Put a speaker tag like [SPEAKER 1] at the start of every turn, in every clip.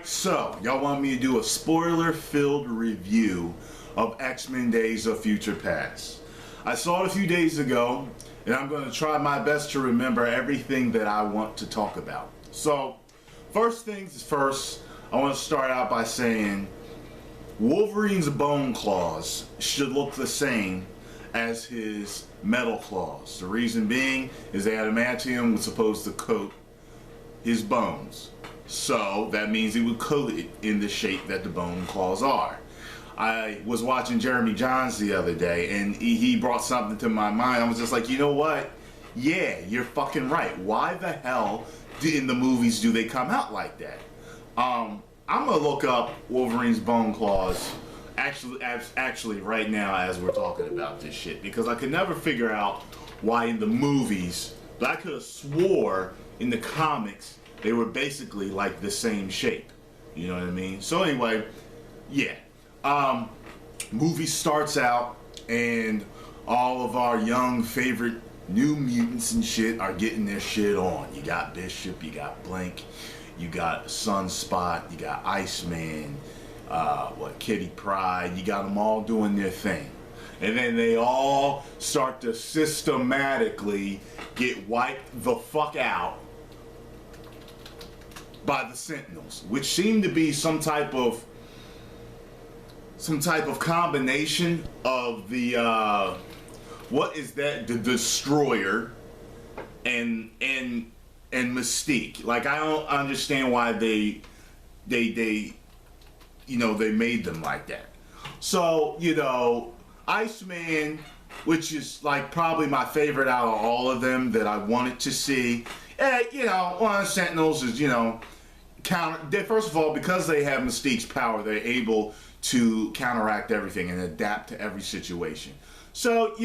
[SPEAKER 1] So, y'all want me to do a spoiler-filled review of X-Men Days of Future Past. I saw it a few days ago, and I'm going to try my best to remember everything that I want to talk about. So, first things first, I want to start out by saying Wolverine's bone claws should look the same as his metal claws. The reason being is the adamantium was supposed to coat his bones. So that means it would coat it in the shape that the bone claws are. I was watching Jeremy Jahns the other day, and he brought something to my mind. I was just like, you know what? Yeah, you're fucking right. Why the hell in the movies do they come out like that? I'm gonna look up Wolverine's bone claws actually right now as we're talking about this shit, because I could never figure out why in the movies, but I could have swore in the comics they were basically like the same shape. You know what I mean? So anyway, yeah. Movie starts out and all of our young favorite new mutants and shit are getting their shit on. You got Bishop, you got Blink, you got Sunspot, you got Iceman, Kitty Pryde, you got them all doing their thing. And then they all start to systematically get wiped the fuck out by the Sentinels, which seem to be some type of combination of the what is that? The Destroyer and Mystique. Like, I don't understand why they made them like that. So, Iceman, which is like probably my favorite out of all of them that I wanted to see. One of the Sentinels is, first of all, because they have Mystique's power, they're able to counteract everything and adapt to every situation. So,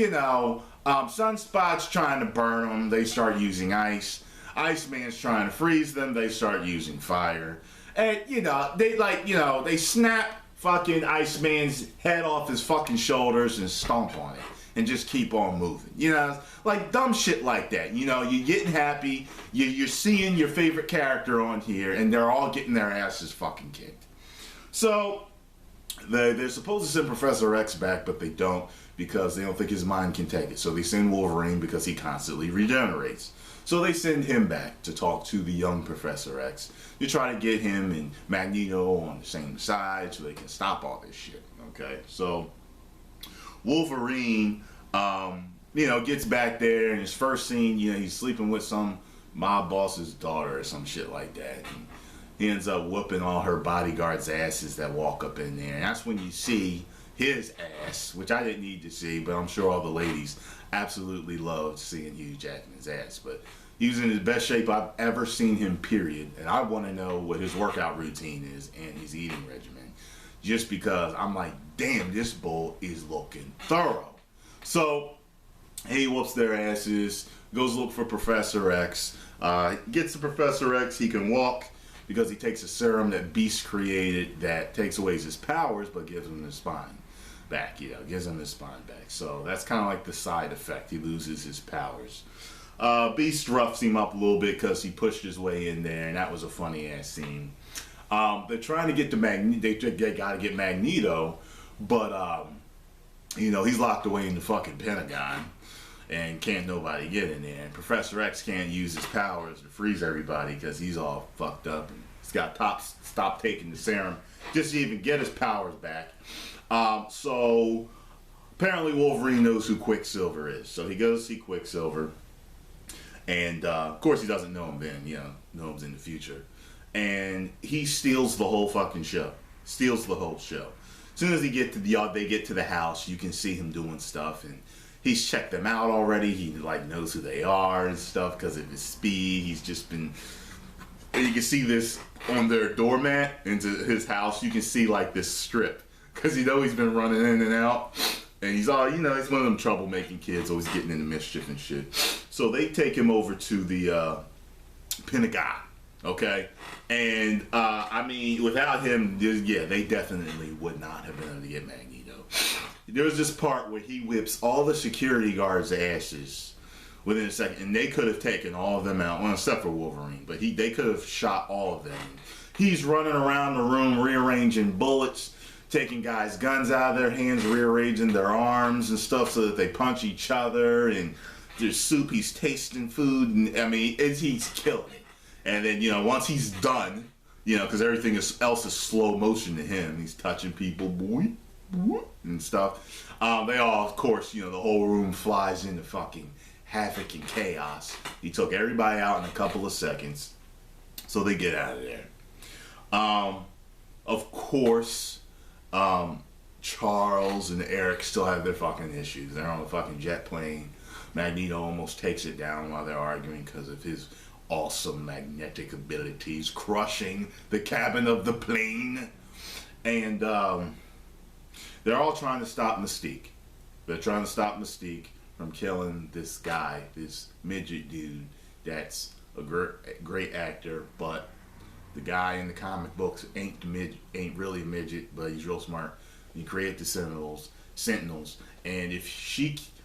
[SPEAKER 1] Sunspot's trying to burn them, they start using ice. Iceman's trying to freeze them, they start using fire. And, they snap fucking Iceman's head off his fucking shoulders and stomp on it and just keep on moving. Like dumb shit like that. You're getting happy, you're seeing your favorite character on here, and they're all getting their asses fucking kicked. So, they're supposed to send Professor X back, but they don't, because they don't think his mind can take it. So they send Wolverine because he constantly regenerates. So they send him back to talk to the young Professor X. They try to get him and Magneto on the same side so they can stop all this shit. Okay, so Wolverine, gets back there, and his first scene, he's sleeping with some mob boss's daughter or some shit like that. And he ends up whooping all her bodyguards' asses that walk up in there. And that's when you see his ass, which I didn't need to see, but I'm sure all the ladies absolutely loved seeing Hugh Jackman's ass. But he was in his best shape I've ever seen him, period. And I want to know what his workout routine is and his eating regimen, just because I'm like, damn, this bull is looking thorough. So he whoops their asses, goes look for Professor X, gets to Professor X. He can walk because he takes a serum that Beast created that takes away his powers but gives him his spine back. Gives him his spine back. So that's kind of like the side effect. He loses his powers. Beast roughs him up a little bit because he pushed his way in there, and that was a funny ass scene. They're trying to get to Magneto. They got to get Magneto, but he's locked away in the fucking Pentagon, and can't nobody get in there. And Professor X can't use his powers to freeze everybody because he's all fucked up, and he's got to stop taking the serum just to even get his powers back. So apparently Wolverine knows who Quicksilver is, so he goes to see Quicksilver, and of course he doesn't know him then. Knows him in the future. And he steals the whole fucking show. Steals the whole show. As soon as they get to the house, you can see him doing stuff, and he's checked them out already. He knows who they are and stuff because of his speed. He's just been. And you can see this on their doormat into his house. You can see this strip because he's been running in and out, and he's all he's one of them troublemaking kids, always getting into mischief and shit. So they take him over to the Pentagon. Okay, and without him, they definitely would not have been able to get Magneto. There was this part where he whips all the security guards' asses within a second, and they could have taken all of them out, well, except for Wolverine, but they could have shot all of them, he's running around the room rearranging bullets, taking guys' guns out of their hands, rearranging their arms and stuff so that they punch each other. And there's soup, he's tasting food, and I mean, he's killing it. And then, you know, once he's done, you know, because everything else is slow motion to him, he's touching people, boy, and stuff. They all, of course, you know, the whole room flies into fucking havoc and chaos. He took everybody out in a couple of seconds, so they get out of there. Of course, Charles and Eric still have their fucking issues. They're on a fucking jet plane. Magneto almost takes it down while they're arguing because of his awesome magnetic abilities, crushing the cabin of the plane. And they're all trying to stop Mystique. They're trying to stop Mystique from killing this guy, this midget dude that's a great actor, but the guy in the comic books ain't really a midget, but he's real smart. He created the Sentinels, and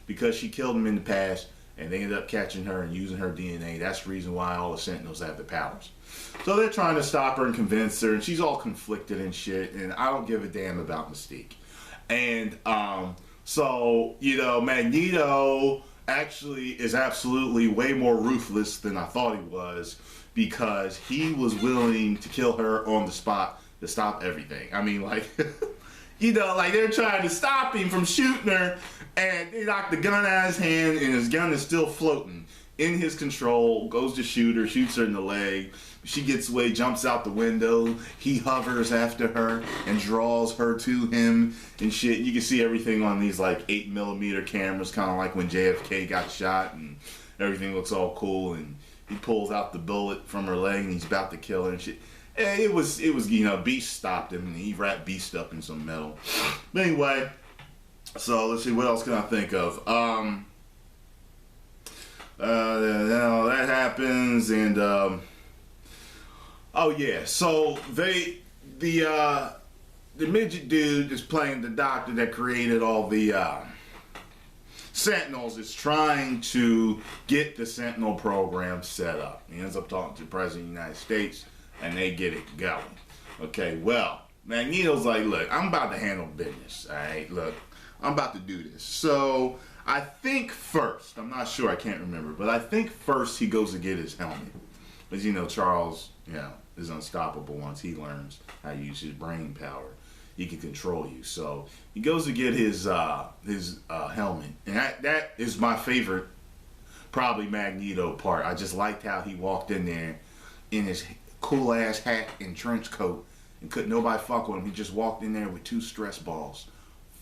[SPEAKER 1] because she killed him in the past, and they ended up catching her and using her DNA, that's the reason why all the Sentinels have the powers. So they're trying to stop her and convince her, and she's all conflicted and shit, and I don't give a damn about Mystique. And so, you know, Magneto actually is absolutely way more ruthless than I thought he was, because he was willing to kill her on the spot to stop everything. I mean, like, you know, like they're trying to stop him from shooting her, and they knock the gun out of his hand, and his gun is still floating in his control, goes to shoot her, shoots her in the leg. She gets away, jumps out the window. He hovers after her and draws her to him and shit. You can see everything on these like 8mm cameras, kind of like when JFK got shot, and everything looks all cool. And he pulls out the bullet from her leg and he's about to kill her and shit. And it was, you know, Beast stopped him and he wrapped Beast up in some metal. But anyway, so let's see, what else can I think of? That happens, and oh yeah, so the midget dude is playing the doctor that created all the Sentinels, is trying to get the Sentinel program set up. He ends up talking to the President of the United States, and they get it going. Okay, well, Magneto's like, look, I'm about to handle business, alright? Look, I'm about to do this. So, I think first, I'm not sure, I can't remember, but I think first he goes to get his helmet. Because, you know, Charles, you know, is unstoppable once he learns how to use his brain power. He can control you. So, he goes to get his helmet. And that is my favorite, probably Magneto part. I just liked how he walked in there in his cool-ass hat and trench coat, and couldn't nobody fuck with him. He just walked in there with 2 stress balls,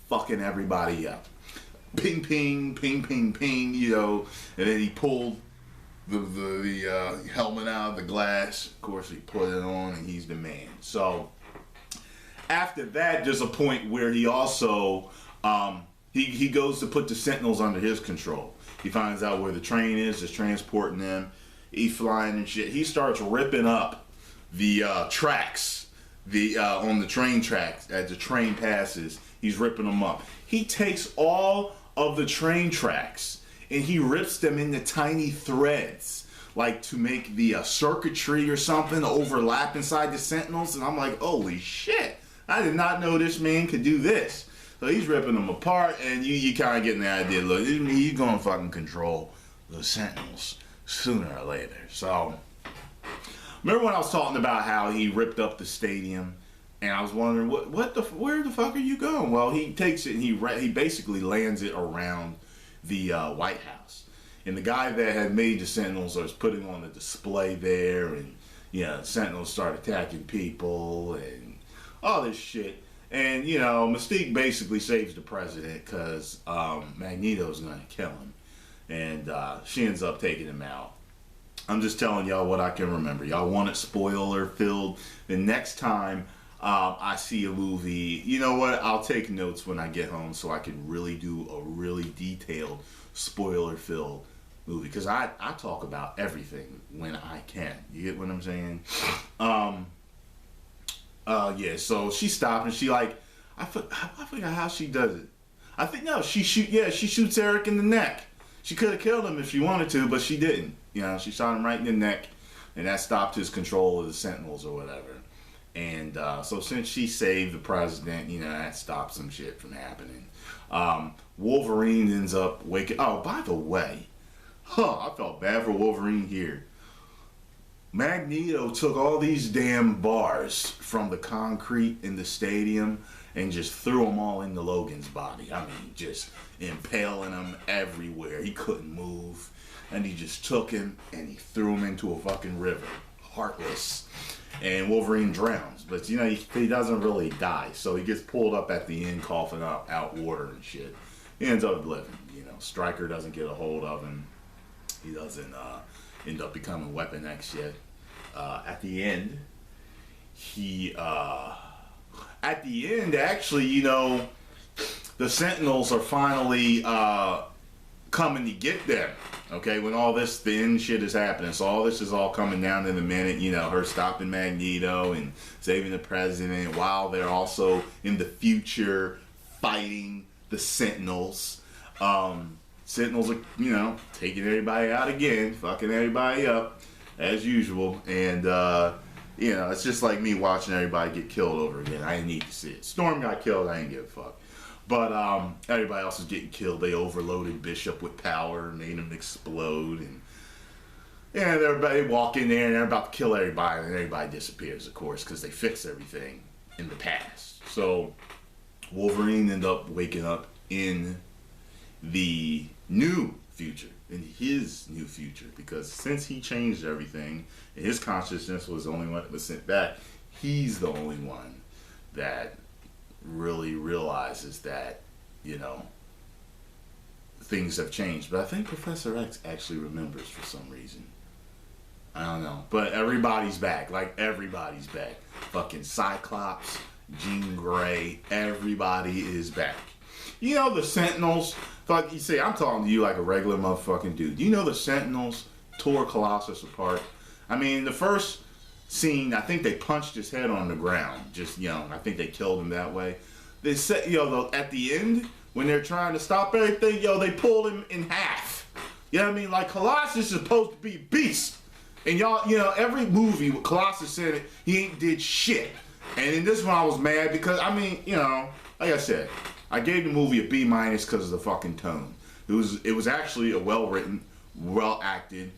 [SPEAKER 1] fucking everybody up. Ping, ping, ping, ping, ping, you know, and then he pulled the helmet out of the glass. Of course, he put it on, and he's the man. So, after that, there's a point where he also, he goes to put the Sentinels under his control. He finds out where the train is transporting them. He's flying and shit. He starts ripping up the tracks, on the train tracks as the train passes. He's ripping them up. He takes all of the train tracks and he rips them into tiny threads, like to make the circuitry or something overlap inside the Sentinels. And I'm like, holy shit, I did not know this man could do this. So he's ripping them apart, and you kind of getting the idea, look, he's going to fucking control the Sentinels sooner or later. So, remember when I was talking about how he ripped up the stadium? And I was wondering, where the fuck are you going? Well, he takes it and he basically lands it around the White House. And the guy that had made the Sentinels was putting on a display there, and Sentinels start attacking people and all this shit. And Mystique basically saves the president because Magneto's gonna kill him, and she ends up taking him out. I'm just telling y'all what I can remember. Y'all want it spoiler filled. The next time I see a movie, you know what? I'll take notes when I get home so I can really do a really detailed spoiler filled movie, because I talk about everything when I can. You get what I'm saying? Yeah. So she stopped and she I forgot how she does it. I think she shoots Eric in the neck. She could have killed him if she wanted to, but she didn't. She shot him right in the neck, and that stopped his control of the Sentinels or whatever. And so since she saved the president, that stopped some shit from happening. Wolverine ends up waking. Oh, by the way, I felt bad for Wolverine here. Magneto took all these damn bars from the concrete in the stadium and just threw them all into Logan's body. I mean, just impaling him everywhere. He couldn't move. And he just took him and he threw him into a fucking river. Heartless. And Wolverine drowns. But, he doesn't really die. So he gets pulled up at the end, coughing out water and shit. He ends up living. Stryker doesn't get a hold of him. He doesn't end up becoming Weapon X yet. At the end, actually, the Sentinels are finally coming to get them. Okay, when all this thin shit is happening, so all this is all coming down in a minute. Her stopping Magneto and saving the president, while they're also in the future fighting the Sentinels. Sentinels are, taking everybody out again, fucking everybody up as usual, and it's just like me watching everybody get killed over again. I didn't need to see it. Storm got killed, I didn't give a fuck. But everybody else is getting killed. They overloaded Bishop with power, made him explode, and everybody walk in there and they're about to kill everybody, and everybody disappears, of course, because they fixed everything in the past. So Wolverine ended up waking up in the new future, in his new future, because since he changed everything and his consciousness was the only one that was sent back, he's the only one that really realizes that things have changed. But I think Professor X actually remembers for some reason. I don't know, but everybody's back. Everybody's back. Fucking Cyclops, Jean Grey, everybody is back. The Sentinels, fuck, you see, I'm talking to you like a regular motherfucking dude. The Sentinels tore Colossus apart? I mean, the first scene, I think they punched his head on the ground. Just, I think they killed him that way. They said, at the end, when they're trying to stop everything, they pulled him in half. You know what I mean? Like, Colossus is supposed to be a beast. And every movie with Colossus in it, he ain't did shit. And in this one, I was mad because, like I said, I gave the movie a B- because of the fucking tone. It was actually a well-written, well-acted,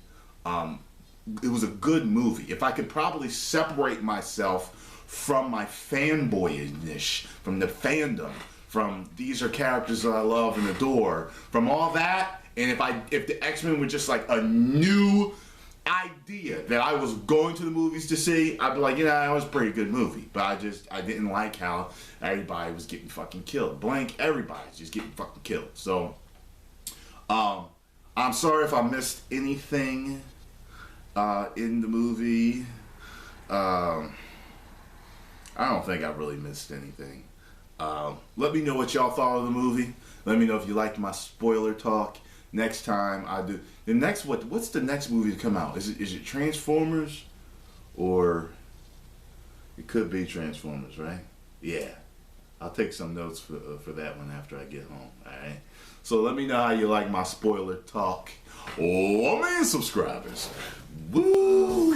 [SPEAKER 1] it was a good movie. If I could probably separate myself from my fanboyishness, from the fandom, from these are characters that I love and adore, from all that, and if the X-Men were just like a new idea that I was going to the movies to see, I'd be like, that was a pretty good movie. But I didn't like how everybody was getting fucking killed. Everybody's just getting fucking killed. So, I'm sorry if I missed anything in the movie. I don't think I really missed anything. Let me know what y'all thought of the movie. Let me know if you liked my spoiler talk. Next time I do the next what's the next movie to come out? Is it Transformers, or it could be Transformers, right? Yeah, I'll take some notes for that one after I get home. All right. So let me know how you like my spoiler talk. Oh, man, subscribers. Woo!